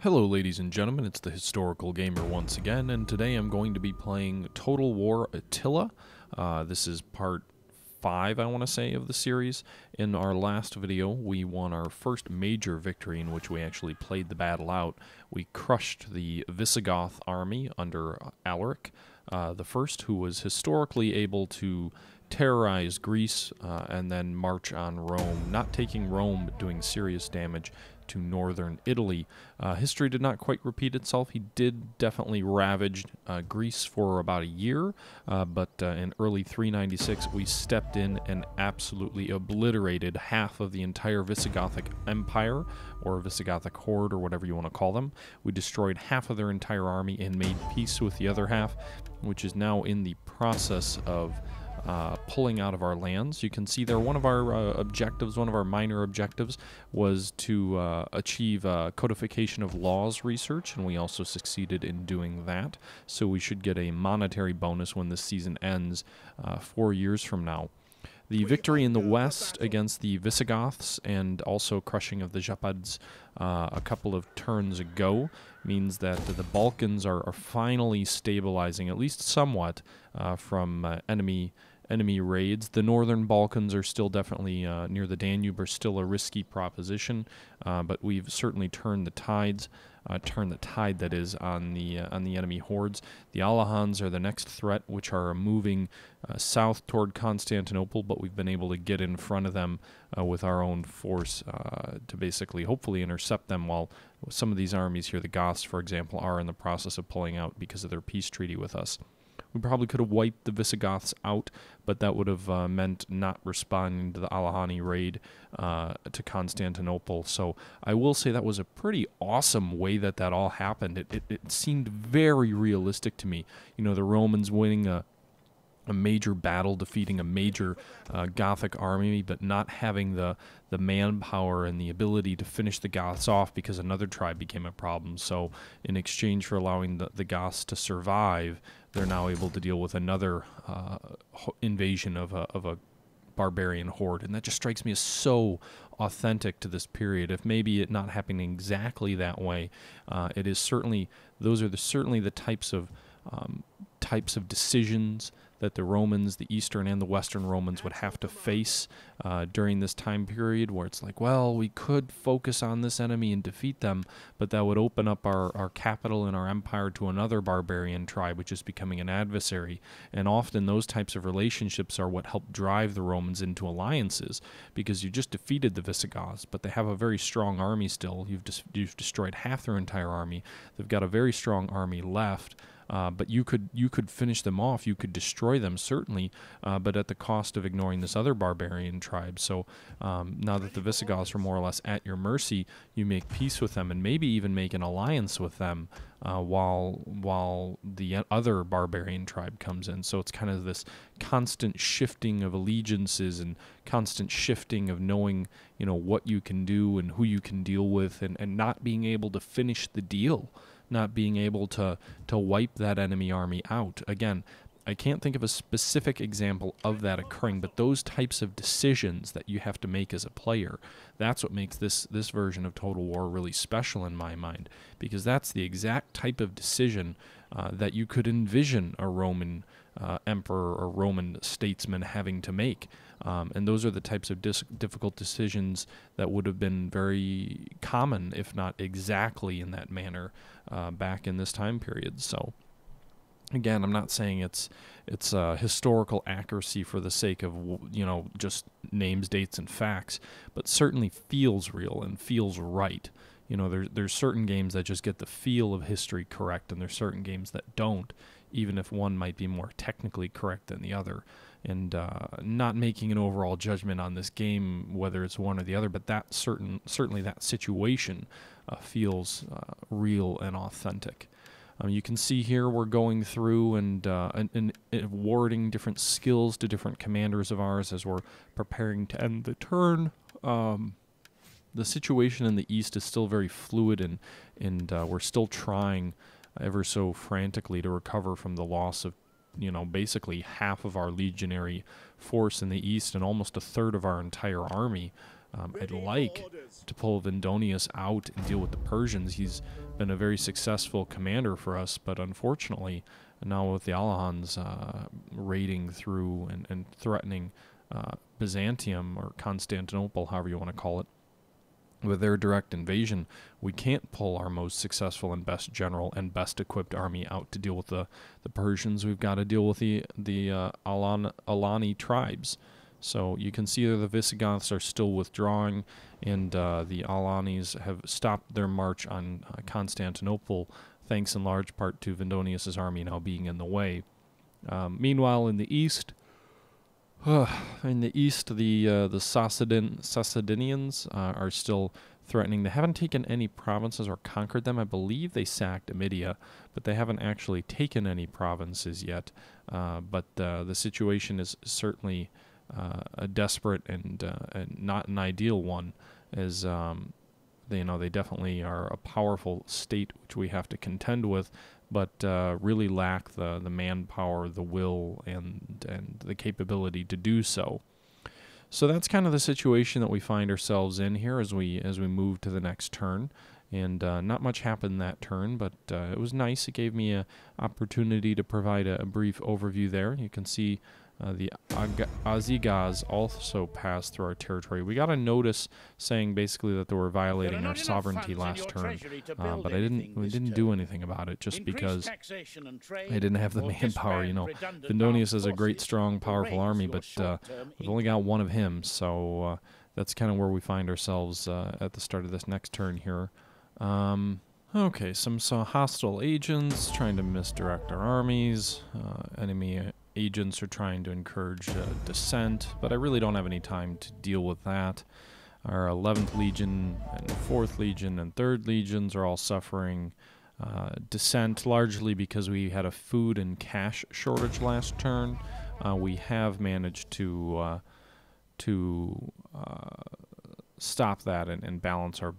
Hello ladies and gentlemen, it's the Historical Gamer once again, and today I'm going to be playing Total War Attila. This is part 5, I want to say, of the series. In our last video, we won our first major victory in which we actually played the battle out. We crushed the Visigoth army under Alaric the First, who was historically able to terrorize Greece and then march on Rome, not taking Rome but doing serious damage to northern Italy. History did not quite repeat itself. He did definitely ravage Greece for about a year, but in early 396 we stepped in and absolutely obliterated half of the entire Visigothic Empire, or Visigothic horde, or whatever you want to call them. We destroyed half of their entire army and made peace with the other half, which is now in the process of pulling out of our lands. You can see there one of our objectives, one of our minor objectives, was to achieve codification of laws research, and we also succeeded in doing that. So we should get a monetary bonus when this season ends 4 years from now. The victory in the west against the Visigoths and also crushing of the Japads a couple of turns ago means that the Balkans are finally stabilizing, at least somewhat, from enemy raids. The northern Balkans are still definitely near the Danube, are still a risky proposition, but we've certainly turned the tide that is on the enemy hordes. The Alahans are the next threat, which are moving south toward Constantinople, but we've been able to get in front of them with our own force to basically hopefully intercept them, while some of these armies here, the Goths for example, are in the process of pulling out because of their peace treaty with us. We probably could have wiped the Visigoths out, but that would have meant not responding to the Alahani raid to Constantinople. So I will say that was a pretty awesome way that all happened. It seemed very realistic to me. You know, the Romans winning a major battle, defeating a major Gothic army, but not having the manpower and the ability to finish the Goths off because another tribe became a problem. So in exchange for allowing the Goths to survive, they're now able to deal with another invasion of a barbarian horde, and that just strikes me as so authentic to this period. If maybe it not happening exactly that way, it is certainly, those are certainly the types of decisions that the Romans, the Eastern and the Western Romans, would have to face during this time period, where it's like, well, we could focus on this enemy and defeat them, but that would open up our capital and our empire to another barbarian tribe, which is becoming an adversary. And often those types of relationships are what help drive the Romans into alliances, because you just defeated the Visigoths, but they have a very strong army still. You've destroyed half their entire army. They've got a very strong army left. But you could finish them off, you could destroy them, certainly, but at the cost of ignoring this other barbarian tribe. So now that the Visigoths are more or less at your mercy, you make peace with them and maybe even make an alliance with them while the other barbarian tribe comes in. So it's kind of this constant shifting of allegiances and constant shifting of knowing, you know, what you can do and who you can deal with, and not being able to finish the deal, not being able to wipe that enemy army out. Again, I can't think of a specific example of that occurring, but those types of decisions that you have to make as a player, that's what makes this version of Total War really special in my mind, because that's the exact type of decision that you could envision a Roman emperor or Roman statesman having to make. And those are the types of difficult decisions that would have been very common, if not exactly in that manner, back in this time period. So again, I'm not saying it's historical accuracy for the sake of, you know, just names, dates, and facts, but certainly feels real and feels right. You know, there's certain games that just get the feel of history correct, and there's certain games that don't, even if one might be more technically correct than the other. And not making an overall judgment on this game, whether it's one or the other, but that certainly that situation feels real and authentic. You can see here we're going through and awarding different skills to different commanders of ours as we're preparing to end the turn. The situation in the east is still very fluid, and we're still trying ever so frantically to recover from the loss of, you know, basically half of our legionary force in the east and almost a third of our entire army. I'd like to pull Vindonius out and deal with the Persians. He's been a very successful commander for us, but unfortunately, now with the Alahans raiding through and threatening Byzantium or Constantinople, however you want to call it, with their direct invasion, we can't pull our most successful and best general and best equipped army out to deal with the Persians. We've got to deal with the Alani tribes. So you can see that the Visigoths are still withdrawing, and the Alanis have stopped their march on Constantinople, thanks in large part to Vindonius's army now being in the way. Meanwhile, in the east, the Sasanians are still threatening. They haven't taken any provinces or conquered them. I believe they sacked Amidia, but they haven't actually taken any provinces yet. But the situation is certainly a desperate and not an ideal one, as they definitely are a powerful state which we have to contend with, but really lack the manpower, the will, and the capability to do so. So that's kind of the situation that we find ourselves in here as we move to the next turn. And not much happened that turn, but it was nice. It gave me an opportunity to provide a brief overview there. You can see the Azigas also passed through our territory. We got a notice saying basically that they were violating our sovereignty last turn, but we didn't do anything about it just because I didn't have the manpower. Vindonius is a great, strong, powerful army, but we've only got one of him, so that's kind of where we find ourselves at the start of this next turn here. Okay, some hostile agents trying to misdirect our armies. Enemy agents are trying to encourage dissent, but I really don't have any time to deal with that. Our 11th Legion and 4th Legion and 3rd Legions are all suffering dissent, largely because we had a food and cash shortage last turn. We have managed to stop that and balance our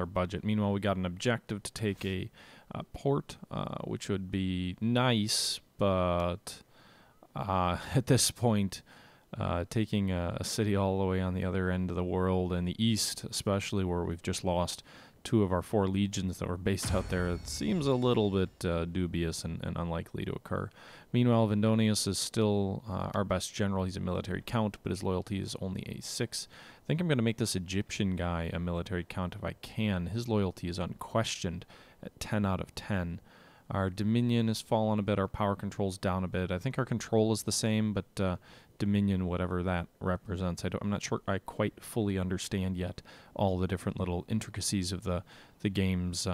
budget. Meanwhile, we got an objective to take a port, which would be nice, but at this point, taking a city all the way on the other end of the world, in the east especially, where we've just lost 2 of our 4 legions that were based out there, it seems a little bit dubious and unlikely to occur. Meanwhile, Vindonius is still our best general. He's a military count, but his loyalty is only a 6. I think I'm going to make this Egyptian guy a military count if I can. His loyalty is unquestioned at 10 out of 10. Our Dominion has fallen a bit. Our power control's down a bit. I think our control is the same, but Dominion, whatever that represents, I'm not sure I quite fully understand yet all the different little intricacies of the game's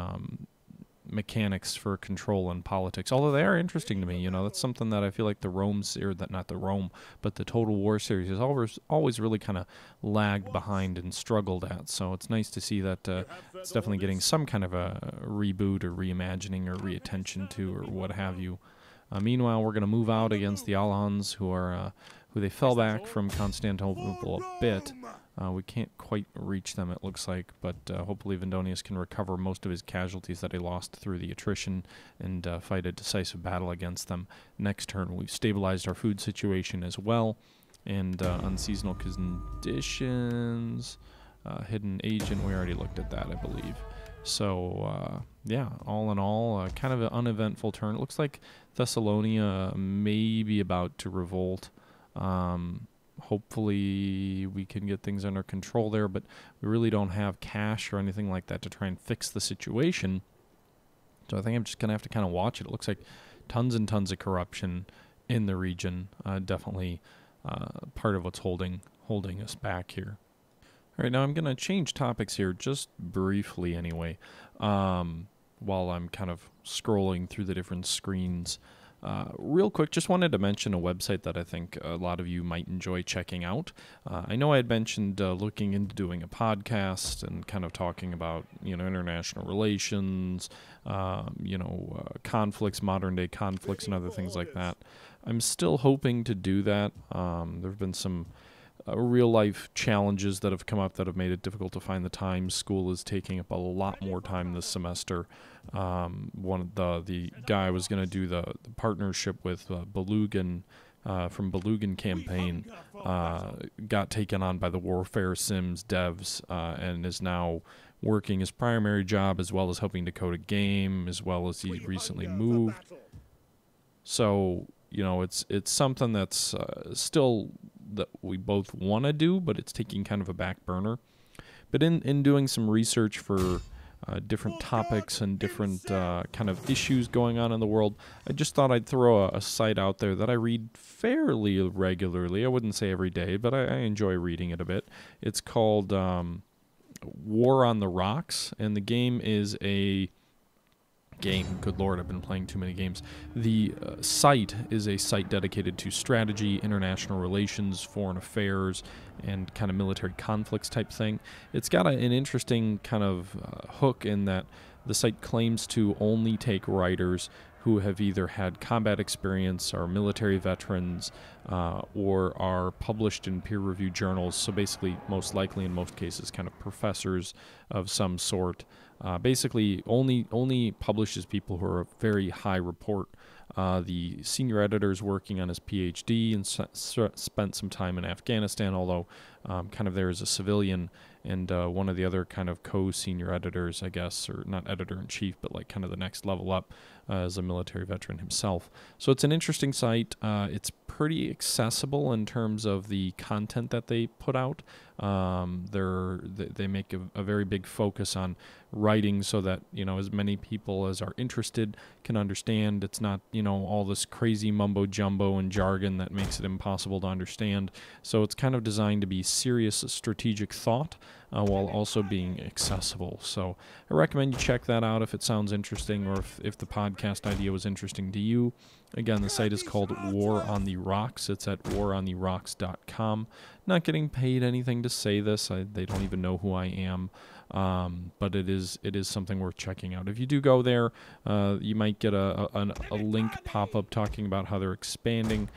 mechanics for control and politics, although they are interesting to me. That's something that I feel like the Total War series has always really kind of lagged behind and struggled at. So it's nice to see that it's definitely getting some kind of a reboot or reimagining or reattention to or what have you. Meanwhile, we're going to move out against the Alans, who they fell back from Constantinople a bit. We can't quite reach them, it looks like, but hopefully Vindonius can recover most of his casualties that he lost through the attrition and fight a decisive battle against them. Next turn, we've stabilized our food situation as well, and unseasonal conditions, hidden agent, we already looked at that, I believe. So, yeah, all in all, kind of an uneventful turn. It looks like Thessalonia may be about to revolt. Hopefully we can get things under control there, but we really don't have cash or anything like that to try and fix the situation. So I think I'm just going to have to kind of watch it. It looks like tons and tons of corruption in the region. Definitely part of what's holding us back here. All right, now I'm going to change topics here just briefly anyway, while I'm kind of scrolling through the different screens. Real quick, just wanted to mention a website that I think a lot of you might enjoy checking out. I know I had mentioned looking into doing a podcast and kind of talking about, international relations, conflicts, modern-day conflicts, and other things like that. I'm still hoping to do that. There have been some real-life challenges that have come up that have made it difficult to find the time. School is taking up a lot more time this semester. One of the guy was going to do the partnership with Belugan from Belugan campaign got taken on by the Warfare Sims devs and is now working his primary job as well as helping to code a game, as well as he recently moved. So, you know, it's something that's still that we both want to do, but it's taking kind of a back burner. But in doing some research for different topics and different kind of issues going on in the world, I just thought I'd throw a site out there that I read fairly regularly. I wouldn't say every day, but I enjoy reading it a bit. It's called War on the Rocks, and the game is a game. Good Lord, I've been playing too many games. The site is a site dedicated to strategy, international relations, foreign affairs, and kind of military conflicts type thing. It's got an interesting kind of hook in that the site claims to only take writers who have either had combat experience, are military veterans, or are published in peer-reviewed journals. So basically, most likely in most cases, kind of professors of some sort. Basically, only publishes people who are of very high report. The senior editor is working on his PhD and spent some time in Afghanistan, although kind of there as a civilian, and one of the other kind of co-senior editors, I guess, or not editor-in-chief, but like kind of the next level up as a military veteran himself. So it's an interesting site. It's pretty accessible in terms of the content that they put out. They make a very big focus on writing so that, you know, as many people as are interested can understand. It's not, you know, all this crazy mumbo jumbo and jargon that makes it impossible to understand. So it's kind of designed to be serious strategic thought while also being accessible. So I recommend you check that out if it sounds interesting, or if the podcast idea was interesting to you. Again, the site is called War on the Rocks. It's at warontherocks.com. Not getting paid anything to say this. They don't even know who I am. But it is something worth checking out. If you do go there, you might get a link pop up talking about how they're expanding.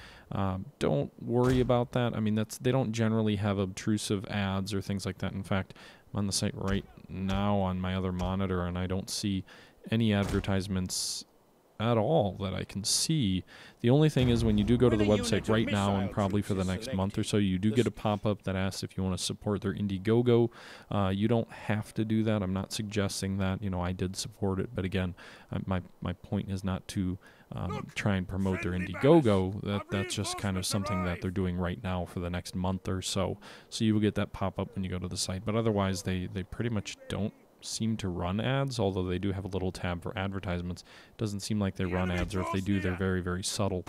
Don't worry about that. I mean, they don't generally have obtrusive ads or things like that. In fact, I'm on the site right now on my other monitor, and I don't see any advertisements at all that I can see. The only thing is when you do go to the website right now, and probably for the next month or so, you do get a pop-up that asks if you want to support their Indiegogo. You don't have to do that. I'm not suggesting that. You know, I did support it, but again, my point is not to try and promote their Indiegogo. That's just kind of something that they're doing right now for the next month or so. So you will get that pop-up when you go to the site. But otherwise, they pretty much don't seem to run ads, although they do have a little tab for advertisements. It doesn't seem like they run ads, or if they do, they're very, very subtle.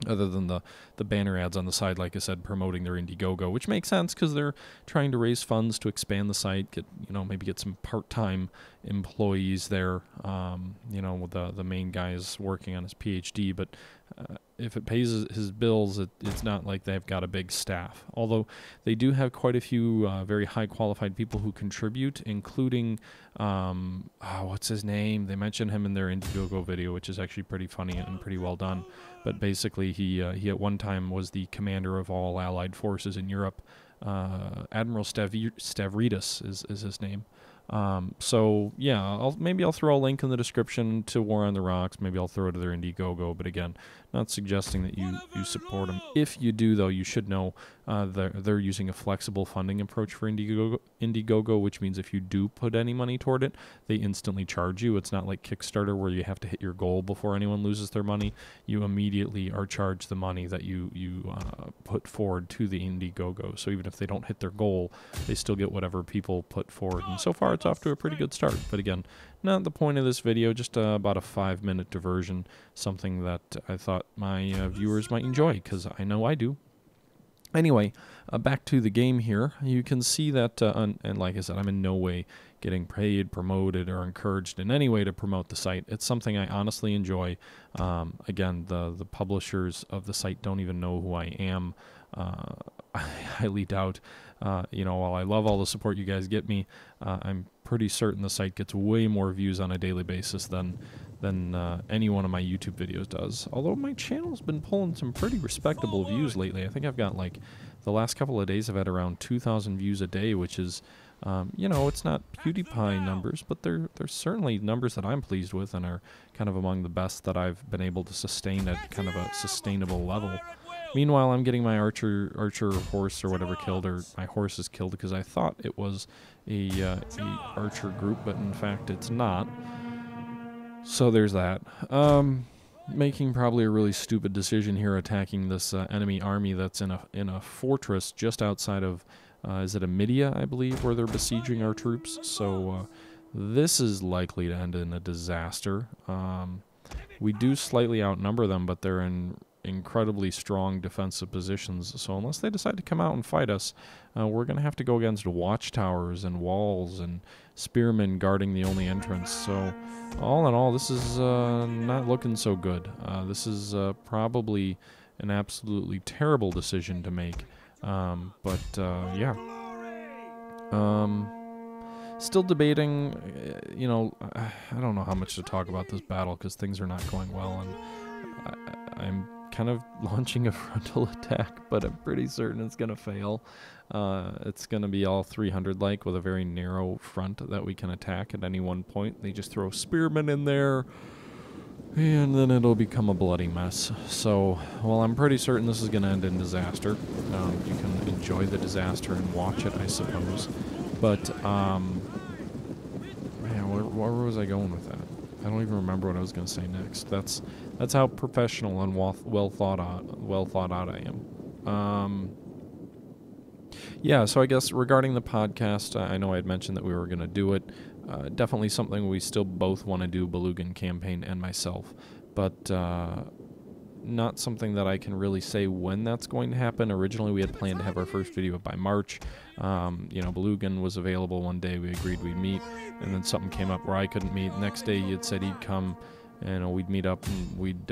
Other than the banner ads on the side, like I said, promoting their Indiegogo, which makes sense because they're trying to raise funds to expand the site, maybe get some part-time employees there, with the main guy is working on his PhD, but if it pays his bills, it's not like they've got a big staff. Although they do have quite a few very high qualified people who contribute, including, what's his name? They mention him in their Indiegogo video, which is actually pretty funny and pretty well done. But basically, he at one time was the commander of all Allied forces in Europe. Admiral Stavridis is his name. So yeah, maybe I'll throw a link in the description to War on the Rocks. Maybe I'll throw it to their Indiegogo, but again, not suggesting that you support them. If you do, though, you should know they're using a flexible funding approach for Indiegogo, which means if you do put any money toward it, they instantly charge you. It's not like Kickstarter where you have to hit your goal before anyone loses their money. You immediately are charged the money that you put forward to the Indiegogo. So even if they don't hit their goal, they still get whatever people put forward. And so far, it's off to a pretty good start. But again, not the point of this video, just about a 5-minute diversion, something that I thought my viewers might enjoy, because I know I do. Anyway, back to the game here. You can see that, and like I said, I'm in no way getting paid, promoted, or encouraged in any way to promote the site. It's something I honestly enjoy. Again, the publishers of the site don't even know who I am. I highly doubt, while I love all the support you guys get me, I'm pretty certain the site gets way more views on a daily basis than any one of my YouTube videos does. Although my channel's been pulling some pretty respectable views lately. I think I've got, like, the last couple of days I've had around 2,000 views a day, which is, it's not PewDiePie numbers, but they're certainly numbers that I'm pleased with and are kind of among the best that I've been able to sustain at kind of a sustainable level. Meanwhile, I'm getting my archer horse or whatever killed, or my horse is killed because I thought it was a archer group, but in fact it's not. So there's that. Making probably a really stupid decision here, attacking this enemy army that's in a fortress just outside of, is it Amidia, I believe, where they're besieging our troops. So this is likely to end in a disaster. We do slightly outnumber them, but they're in incredibly strong defensive positions. So unless they decide to come out and fight us, we're going to have to go against watchtowers and walls and spearmen guarding the only entrance. So all in all, this is not looking so good. This is probably an absolutely terrible decision to make. Yeah. Still debating, you know, I don't know how much to talk about this battle because things are not going well, and I'm kind of launching a frontal attack, but I'm pretty certain it's going to fail. It's going to be all 300-like with a very narrow front that we can attack at any one point. They just throw spearmen in there, and then it'll become a bloody mess. So, well, I'm pretty certain this is going to end in disaster. You can enjoy the disaster and watch it, I suppose. But, man, where was I going with that? I don't even remember what I was going to say next. That's how professional and well thought out I am. Yeah, so I guess regarding the podcast, I know I had mentioned that we were going to do it. Definitely something we still both want to do, Belugan campaign and myself, but not something that I can really say when that's going to happen. Originally, we had planned to have our first video by March. You know, Belugan was available one day. We agreed we'd meet, and then something came up where I couldn't meet. Next day, he had said he'd come, and we'd meet up and we'd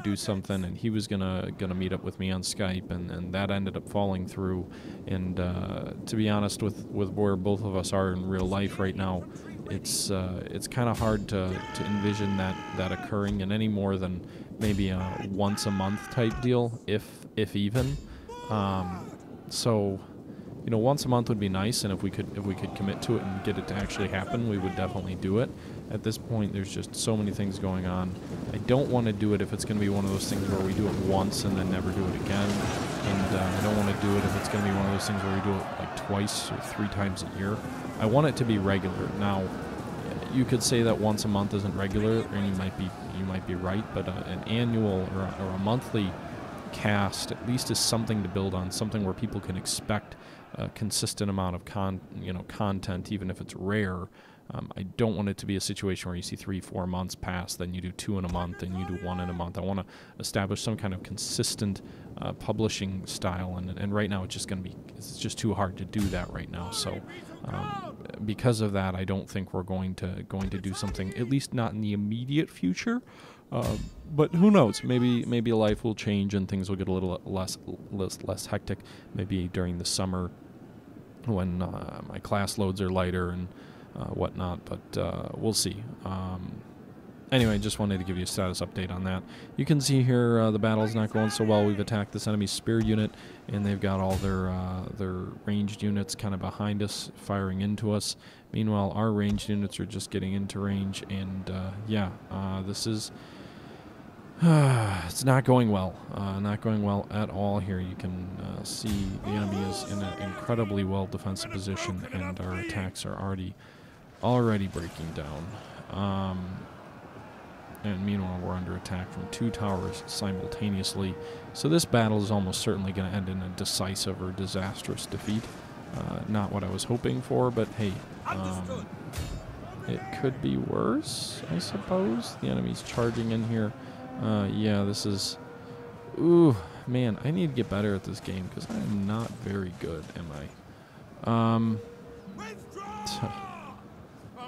do something, and he was gonna meet up with me on Skype, and that ended up falling through. And to be honest, with where both of us are in real life right now, it's kind of hard to envision that occurring in any more than maybe a once a month type deal, if even. So, you know, once a month would be nice, and if we could commit to it and get it to actually happen, we would definitely do it. At this point, there's just so many things going on. I don't want to do it if it's going to be one of those things where we do it once and then never do it again. And I don't want to do it if it's going to be one of those things where we do it like twice or 3 times a year. I want it to be regular. Now, you could say that once a month isn't regular, and you might be right, but an annual or a monthly cast at least is something to build on, something where people can expect a consistent amount of content, even if it's rare. I don't want it to be a situation where you see 3-4 months pass, then you do 2 in a month, and you do 1 in a month. I want to establish some kind of consistent publishing style, and right now it's just too hard to do that right now. So because of that, I don't think we're going to do something, at least not in the immediate future. But who knows? Maybe life will change and things will get a little less hectic. Maybe during the summer when my class loads are lighter and whatnot, but we'll see. Anyway, just wanted to give you a status update on that. You can see here the battle's not going so well. We've attacked this enemy spear unit, and they've got all their ranged units kind of behind us, firing into us. Meanwhile, our ranged units are just getting into range, and this is it's not going well. Not going well at all here. You can see the enemy is in an incredibly well defensive position, and our attacks are already breaking down. And meanwhile, we're under attack from 2 towers simultaneously. So this battle is almost certainly going to end in a decisive or disastrous defeat. Not what I was hoping for, but hey, it could be worse, I suppose. The enemy's charging in here. Yeah, this is... Ooh, man, I need to get better at this game because I am not very good, am I?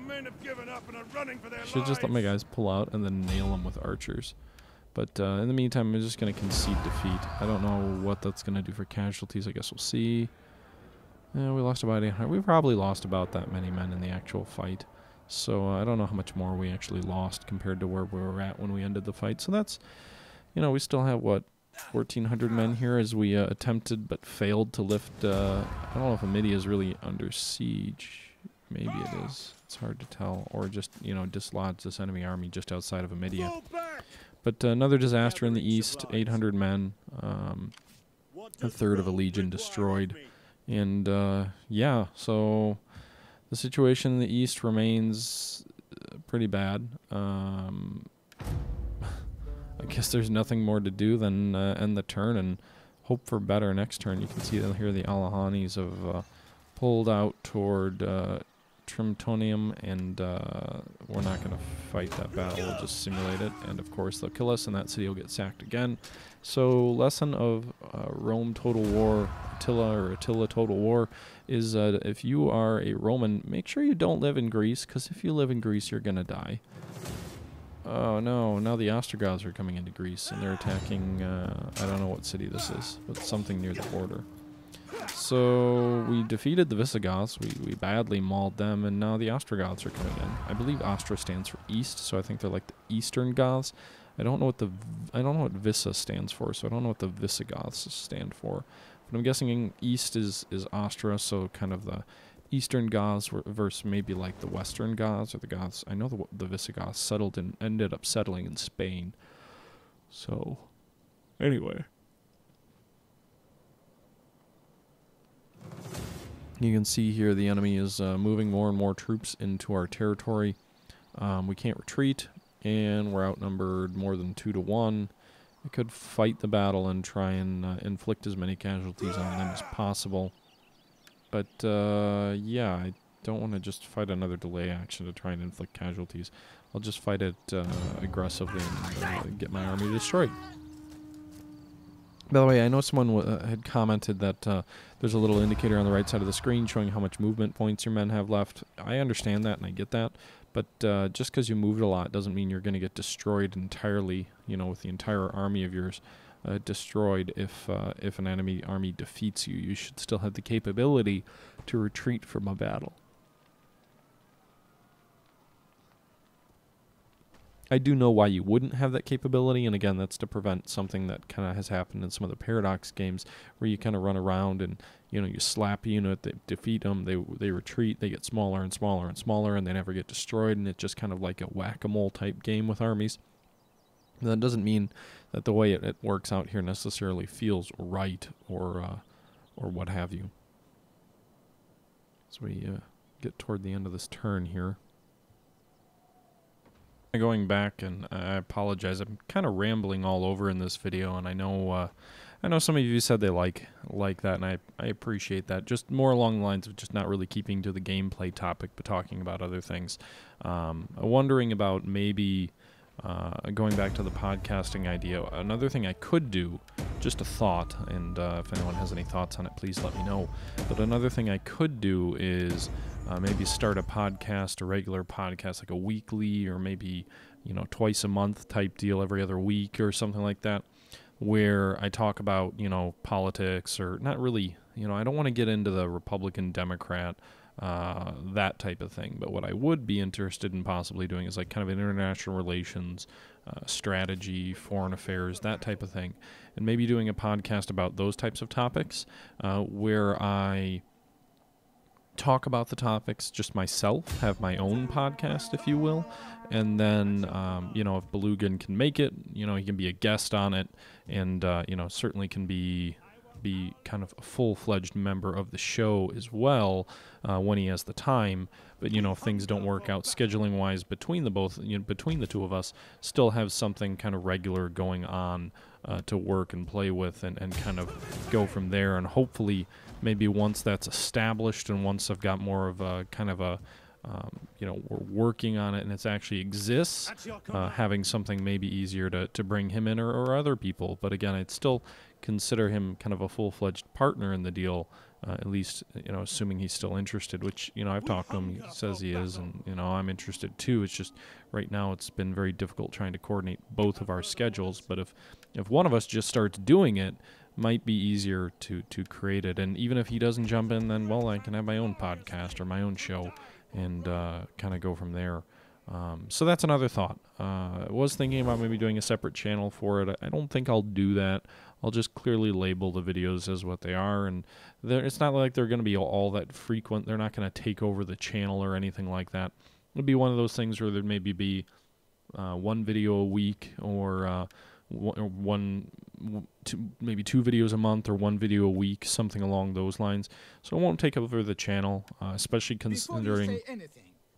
Men have given up and are running for their Should just let my guys pull out and then nail them with archers. But in the meantime, I'm just going to concede defeat. I don't know what that's going to do for casualties. I guess we'll see. We lost about 800. We probably lost about that many men in the actual fight. So I don't know how much more we actually lost compared to where we were at when we ended the fight. So that's, we still have, 1,400 men here as we attempted but failed to lift. I don't know if Amidia is really under siege. Maybe it is. It's hard to tell. Or just, dislodge this enemy army just outside of Amidia. But another disaster in the east, 800 men, a third of a legion destroyed. And yeah, so the situation in the east remains pretty bad. I guess there's nothing more to do than end the turn and hope for better next turn. You can see that here the Alahanis have pulled out toward Trimtonium, and we're not going to fight that battle. We'll just simulate it, and of course they'll kill us, and that city will get sacked again. So lesson of Rome Total War, Attila Total War, is if you are a Roman, make sure you don't live in Greece, because if you live in Greece, you're going to die. Oh no, now the Ostrogoths are coming into Greece, and they're attacking, I don't know what city this is, but something near the border. So we defeated the Visigoths, we badly mauled them, and now the Ostrogoths are coming in. I believe Ostra stands for east, so I think they're like the Eastern Goths. I don't know what Visa stands for, so I don't know what the Visigoths stand for. But I'm guessing east is Ostra, so kind of the Eastern Goths versus maybe like the Western Goths or the Goths. I know the Visigoths settled and ended up settling in Spain. So, anyway. You can see here the enemy is moving more and more troops into our territory. We can't retreat, and we're outnumbered more than 2 to 1. We could fight the battle and try and inflict as many casualties on them as possible. But, yeah, I don't want to just fight another delay action to try and inflict casualties. I'll just fight it aggressively and get my army destroyed. By the way, I know someone had commented that there's a little indicator on the right side of the screen showing how much movement points your men have left. I understand that and I get that, but just because you moved a lot doesn't mean you're going to get destroyed entirely, you know, with the entire army of yours destroyed. If an enemy army defeats you, you should still have the capability to retreat from a battle. I do know why you wouldn't have that capability, and again, that's to prevent something that kind of has happened in some of the Paradox games, where you kind of run around and, you know, you slap a unit, they defeat them, they retreat, they get smaller and smaller and smaller, and they never get destroyed, and it's just kind of like a whack-a-mole type game with armies. And that doesn't mean that the way it works out here necessarily feels right or what have you. So we get toward the end of this turn here. Going back, and I apologize, I'm kind of rambling all over in this video, and I know some of you said they like that, and I appreciate that. Just more along the lines of just not really keeping to the gameplay topic, but talking about other things. Wondering about maybe going back to the podcasting idea. Another thing I could do, just a thought, and if anyone has any thoughts on it, please let me know. But another thing I could do is maybe start a podcast, a regular podcast, like a weekly or maybe, you know, twice a month type deal, every other week or something like that, where I talk about, you know, politics, or not really, you know, I don't want to get into the Republican, Democrat, that type of thing. But what I would be interested in possibly doing is like kind of an international relations, strategy, foreign affairs, that type of thing. And maybe doing a podcast about those types of topics, where I talk about the topics just myself, have my own podcast, if you will, and then, you know, if Belugan can make it, you know, he can be a guest on it, and, you know, certainly can be kind of a full-fledged member of the show as well, when he has the time. But, you know, if things don't work out scheduling-wise between the two of us, still have something kind of regular going on to work and play with, and kind of go from there. And hopefully, maybe once that's established and once I've got more of a kind of a, you know, we're working on it and it actually exists, having something maybe easier to bring him in, or other people. But again, I'd still consider him kind of a full-fledged partner in the deal, at least, you know, assuming he's still interested, which, you know, I've talked to him, he says he is, and, you know, I'm interested too. It's just right now it's been very difficult trying to coordinate both of our schedules. But if one of us just starts doing it, might be easier to create it. And even if he doesn't jump in, then, well, I can have my own podcast or my own show and kind of go from there. So that's another thought. I was thinking about maybe doing a separate channel for it. I don't think I'll do that. I'll just clearly label the videos as what they are, and it's not like they're going to be all that frequent. They're not going to take over the channel or anything like that. It'll be one of those things where there'd maybe be one video a week, or maybe two videos a month, or one video a week, something along those lines. So it won't take over the channel, especially considering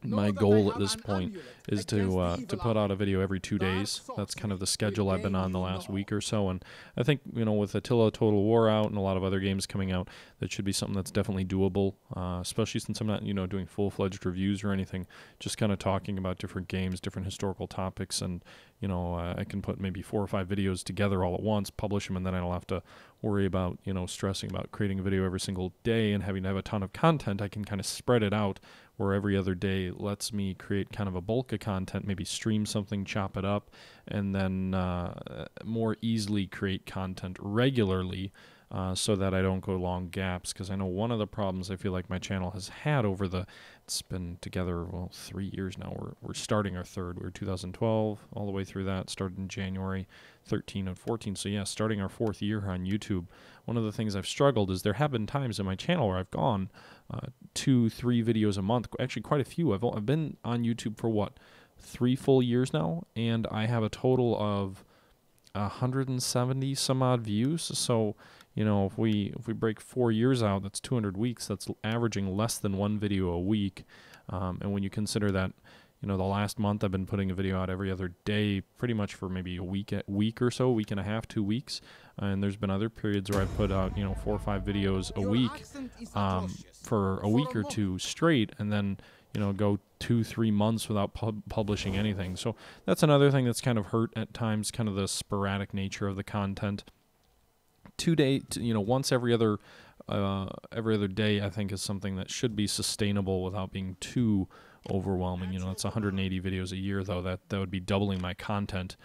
my goal at this point is to put out a video every 2 days. That's kind of the schedule I've been on the last week or so, and I think, you know, with Attila Total War out and a lot of other games coming out, that should be something that's definitely doable, especially since I'm not, you know, doing full-fledged reviews or anything, just kind of talking about different games, different historical topics, and, you know, I can put maybe 4 or 5 videos together all at once, publish them, and then I don't have to worry about, you know, stressing about creating a video every single day and having to have a ton of content. I can kind of spread it out, where every other day lets me create kind of a bulk of content, maybe stream something, chop it up, and then more easily create content regularly, so that I don't go long gaps. Because I know one of the problems I feel like my channel has had over it's been together, well, 3 years now. We're starting our third. We were 2012 all the way through that, started in January 13 and 14. So yeah, starting our 4th year on YouTube. One of the things I've struggled is there have been times in my channel where I've gone 2-3 videos a month, actually quite a few. I've been on YouTube for what, 3 full years now, and I have a total of 170 some odd views. So, you know, if we break 4 years out, that's 200 weeks. That's averaging less than 1 video a week. And when you consider that, you know, the last month I've been putting a video out every other day, pretty much for maybe a week or so, week and a half, 2 weeks. And there's been other periods where I've put out, you know, 4 or 5 videos a week for a week or two straight, and then, you know, go 2-3 months without publishing anything. So that's another thing that's kind of hurt at times, kind of the sporadic nature of the content. You know, once every other day, I think, is something that should be sustainable without being too overwhelming. You know, it's 180 videos a year, though. That would be doubling my content.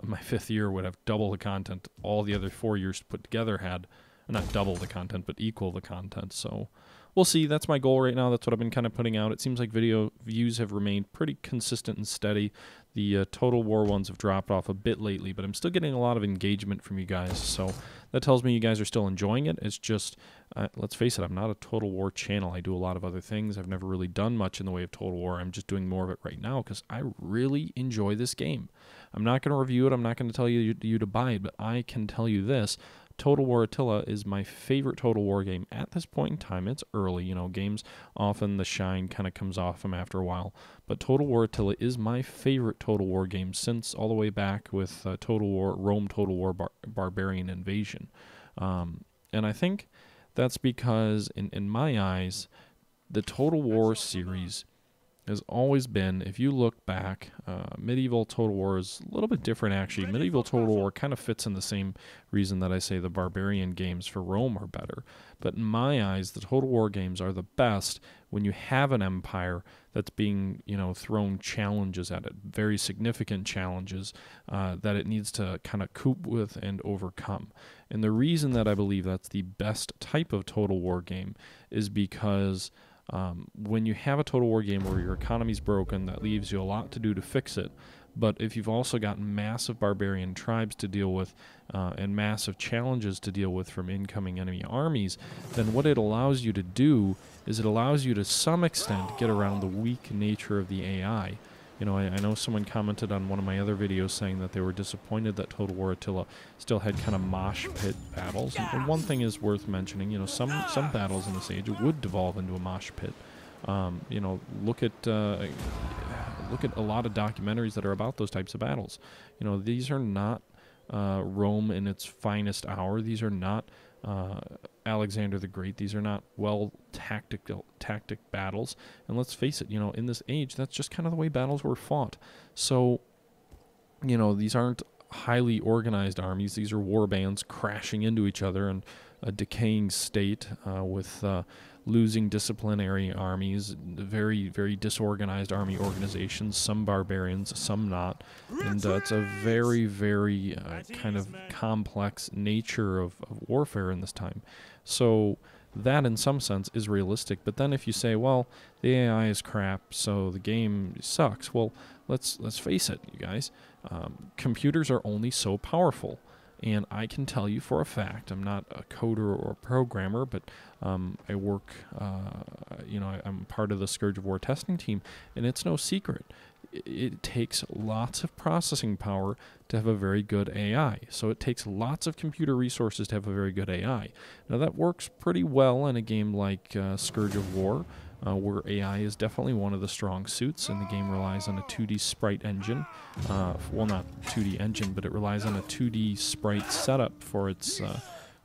My 5th year would have double the content all the other 4 years put together had. Not double the content, but equal the content. So we'll see. That's my goal right now. That's what I've been kind of putting out. It seems like video views have remained pretty consistent and steady. The Total War ones have dropped off a bit lately, but I'm still getting a lot of engagement from you guys. So that tells me you guys are still enjoying it. It's just, let's face it, I'm not a Total War channel. I do a lot of other things. I've never really done much in the way of Total War. I'm just doing more of it right now because I really enjoy this game. I'm not going to review it. I'm not going to tell you to buy it, but I can tell you this. Total War Attila is my favorite Total War game at this point in time. It's early, you know, games often the shine kind of comes off them after a while, but Total War Attila is my favorite Total War game since all the way back with Rome Total War Barbarian Invasion. And I think that's because in my eyes, the Total War series has always been, if you look back, medieval Total War is a little bit different, actually. Medieval Total War kind of fits in the same reason that I say the barbarian games for Rome are better. But in my eyes, the Total War games are the best when you have an empire that's being, you know, thrown challenges at it, very significant challenges that it needs to kind of cope with and overcome. And the reason that I believe that's the best type of Total War game is because when you have a Total War game where your economy's broken, that leaves you a lot to do to fix it. But if you've also got massive barbarian tribes to deal with and massive challenges to deal with from incoming enemy armies, then what it allows you to do is it allows you to some extent get around the weak nature of the AI. You know, I know someone commented on one of my other videos saying that they were disappointed that Total War Attila still had kind of mosh pit battles. And one thing is worth mentioning, you know, some battles in this age would devolve into a mosh pit. You know, look at a lot of documentaries that are about those types of battles. You know, these are not Rome in its finest hour. These are not Alexander the Great. These are not tactic battles. And let's face it, you know, in this age, that's just kind of the way battles were fought. So, you know, these aren't highly organized armies. These are war bands crashing into each other in a decaying state with losing disciplinary armies, very, very disorganized army organizations, some barbarians, some not. And it's a very, very kind of complex nature of warfare in this time. So that, in some sense, is realistic. But then if you say, well, the AI is crap, so the game sucks, well, let's face it, you guys. Computers are only so powerful. And I can tell you for a fact, I'm not a coder or a programmer, but I work, you know, I'm part of the Scourge of War testing team, and it's no secret. it takes lots of processing power to have a very good AI. So it takes lots of computer resources to have a very good AI. Now that works pretty well in a game like Scourge of War, where AI is definitely one of the strong suits, and the game relies on a 2D sprite engine. Well, not 2D engine, but it relies on a 2D sprite setup for its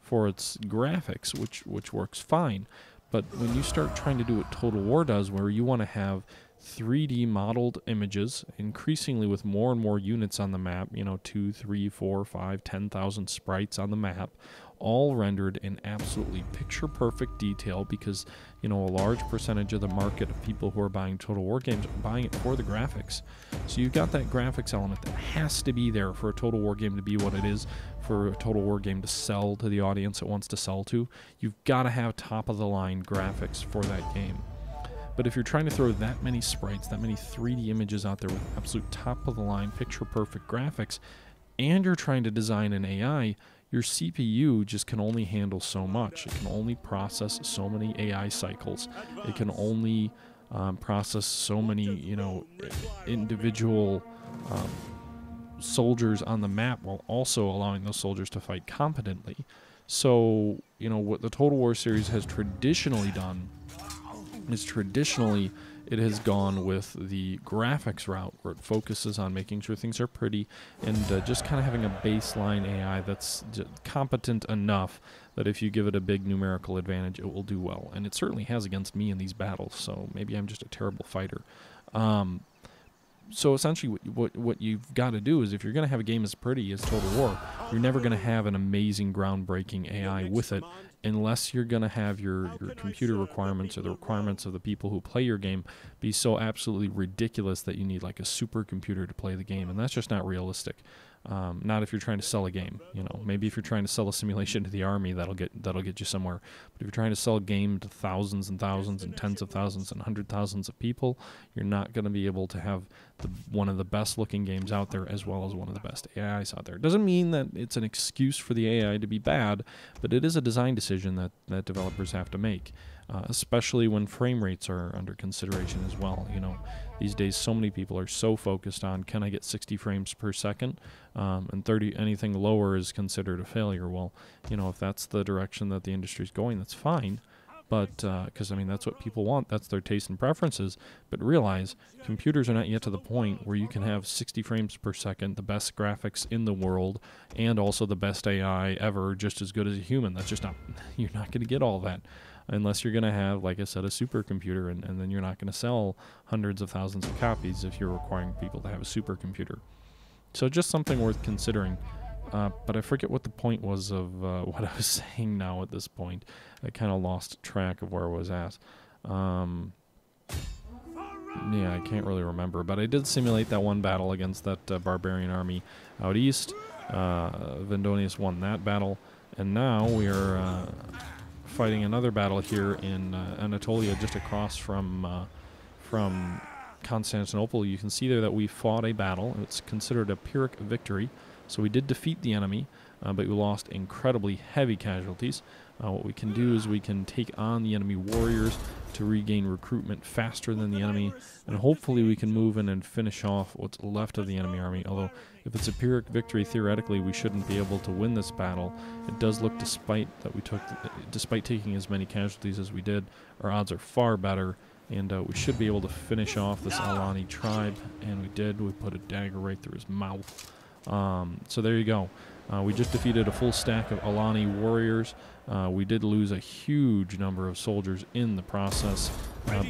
graphics, which works fine. But when you start trying to do what Total War does, where you want to have 3D modeled images, increasingly with more and more units on the map, 2, 3, 4, 5, 10,000 sprites on the map, all rendered in absolutely picture-perfect detail, because, a large percentage of the market of people who are buying Total War games are buying it for the graphics. So you've got that graphics element that has to be there for a Total War game to be what it is, for a Total War game to sell to the audience it wants to sell to. You've got to have top-of-the-line graphics for that game. But if you're trying to throw that many sprites, that many 3D images out there with absolute top-of-the-line, picture-perfect graphics, and you're trying to design an AI, your CPU just can only handle so much. It can only process so many AI cycles. It can only process so many, individual soldiers on the map, while also allowing those soldiers to fight competently. So, what the Total War series has traditionally done is it has gone with the graphics route, where it focuses on making sure things are pretty and just kind of having a baseline AI that's competent enough that if you give it a big numerical advantage, it will do well. And it certainly has against me in these battles, so maybe I'm just a terrible fighter. So essentially what you've got to do is, if you're going to have a game as pretty as Total War, you're never going to have an amazing, groundbreaking AI with it, unless you're going to have your computer requirements, or the requirements of the people who play your game, be so absolutely ridiculous that you need like a supercomputer to play the game, and that's just not realistic. Not if you're trying to sell a game. Maybe if you're trying to sell a simulation to the army, that'll get you somewhere. But if you're trying to sell a game to thousands and thousands and tens of thousands and 100,000s of people, you're not going to be able to have one of the best looking games out there, as well as one of the best AIs out there. It doesn't mean that it's an excuse for the AI to be bad, but it is a design decision that developers have to make. Especially when frame rates are under consideration as well. These days so many people are so focused on, can I get 60 frames per second, and 30, anything lower is considered a failure. Well, if that's the direction that the industry's going, that's fine, but because that's what people want, that's their taste and preferences. But realize, computers are not yet to the point where you can have 60 frames per second, the best graphics in the world, and also the best AI ever, just as good as a human. That's just not, you're not going to get all that, unless you're going to have, like I said, a supercomputer, and then you're not going to sell hundreds of thousands of copies if you're requiring people to have a supercomputer. So just something worth considering. But I forget what the point was of what I was saying now at this point. I kind of lost track of where I was at. Yeah, I can't really remember. But I did simulate that one battle against that barbarian army out east. Vendonius won that battle. And now we are fighting another battle here in Anatolia, just across from Constantinople. You can see there that we fought a battle. It's considered a Pyrrhic victory. So we did defeat the enemy, but we lost incredibly heavy casualties. What we can do is we can take on the enemy warriors to regain recruitment faster than the enemy, and hopefully we can move in and finish off what's left of the enemy army. Although, if it's a Pyrrhic victory, theoretically we shouldn't be able to win this battle. It does look, despite taking as many casualties as we did, our odds are far better, and we should be able to finish off this Alani tribe, and we did. We put a dagger right through his mouth. So there you go. We just defeated a full stack of Alani warriors. We did lose a huge number of soldiers in the process,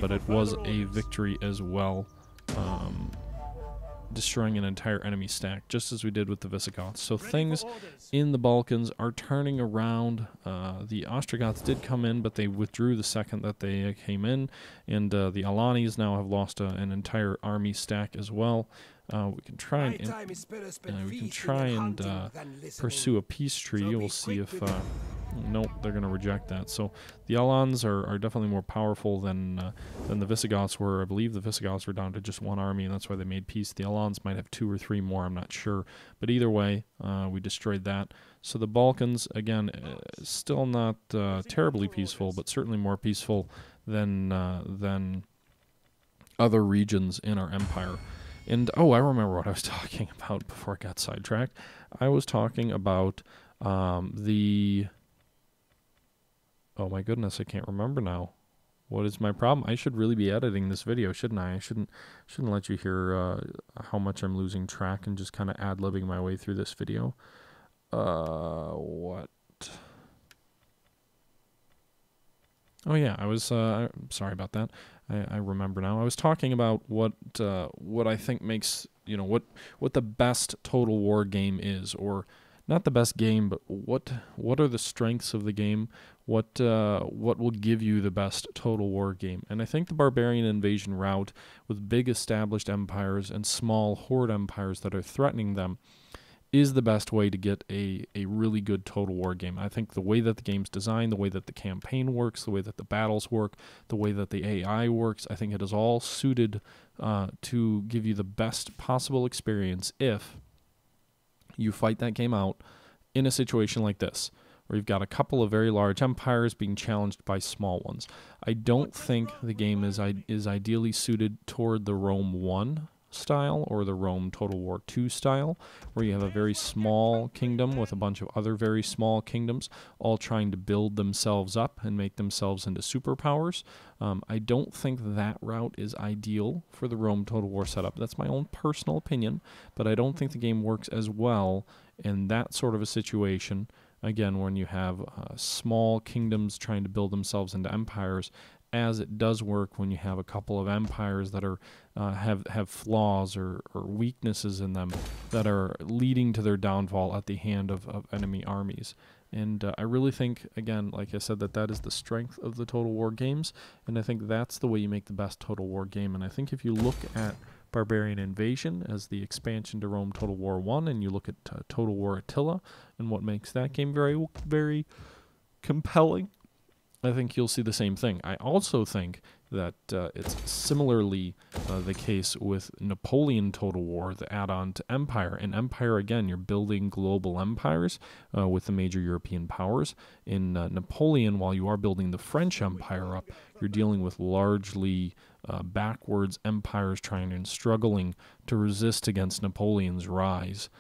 but it was a victory as well, destroying an entire enemy stack, just as we did with the Visigoths. So things in the Balkans are turning around. The Ostrogoths did come in, but they withdrew the second that they came in, and the Alanis now have lost an entire army stack as well. We can try and pursue a peace treaty. We'll see if nope, they're going to reject that. So the Alans are definitely more powerful than the Visigoths were. I believe the Visigoths were down to just one army, and that's why they made peace. The Alans might have 2 or 3 more, I'm not sure. But either way, we destroyed that. So the Balkans, again, still not terribly peaceful, but certainly more peaceful than other regions in our empire. And, oh, I remember what I was talking about before I got sidetracked. I was talking about the... Oh, my goodness, I can't remember now. What is my problem? I should really be editing this video, shouldn't I? I shouldn't let you hear how much I'm losing track and just kind of ad-libbing my way through this video. What? Oh yeah, I was sorry about that. I remember now. I was talking about what I think makes, you know, what the best Total War game is, or not the best game, but what are the strengths of the game? What will give you the best Total War game? And I think the barbarian invasion route, with big established empires and small horde empires that are threatening them, is the best way to get a really good Total War game. I think the way that the game's designed, the way that the campaign works, the way that the battles work, the way that the AI works, I think it is all suited to give you the best possible experience if you fight that game out in a situation like this, where you've got a couple of very large empires being challenged by small ones. I don't think the game is ideally suited toward the Rome 1 style or the Rome Total War 2 style, where you have a very small kingdom with a bunch of other very small kingdoms all trying to build themselves up and make themselves into superpowers. I don't think that route is ideal for the Rome Total War setup. That's my own personal opinion, but I don't think the game works as well in that sort of a situation. Again, when you have small kingdoms trying to build themselves into empires, as it does work when you have a couple of empires that are have flaws or weaknesses in them that are leading to their downfall at the hand of enemy armies. And I really think, again, like I said, that is the strength of the Total War games, and I think that's the way you make the best Total War game. And I think if you look at Barbarian Invasion as the expansion to Rome Total War 1, and you look at Total War Attila and what makes that game very, very compelling, I think you'll see the same thing. I also think that it's similarly the case with Napoleon Total War, the add-on to Empire. In Empire, again, you're building global empires with the major European powers. In Napoleon, while you are building the French Empire up, you're dealing with largely backwards empires trying and struggling to resist against Napoleon's rise.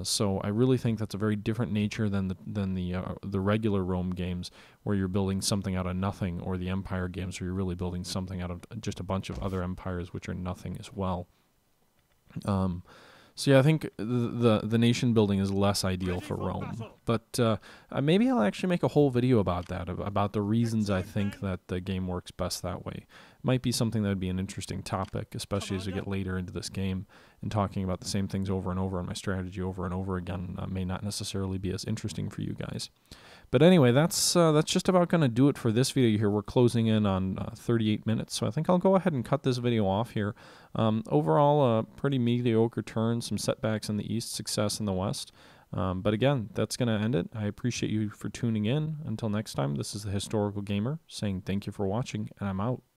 So I really think that's a very different nature than the regular Rome games, where you're building something out of nothing, or the Empire games where you're really building something out of just a bunch of other empires which are nothing as well. So yeah, I think the nation building is less ideal for Rome, but maybe I'll actually make a whole video about that, about the reasons I think that the game works best that way. It might be something that would be an interesting topic, especially as we get later into this game, and talking about the same things over and over, and my strategy over and over again may not necessarily be as interesting for you guys. But anyway, that's just about going to do it for this video here. We're closing in on 38 minutes, so I think I'll go ahead and cut this video off here. Overall, a pretty mediocre turn, some setbacks in the east, success in the west. But again, that's going to end it. I appreciate you for tuning in. Until next time, this is the Historical Gamer saying thank you for watching, and I'm out.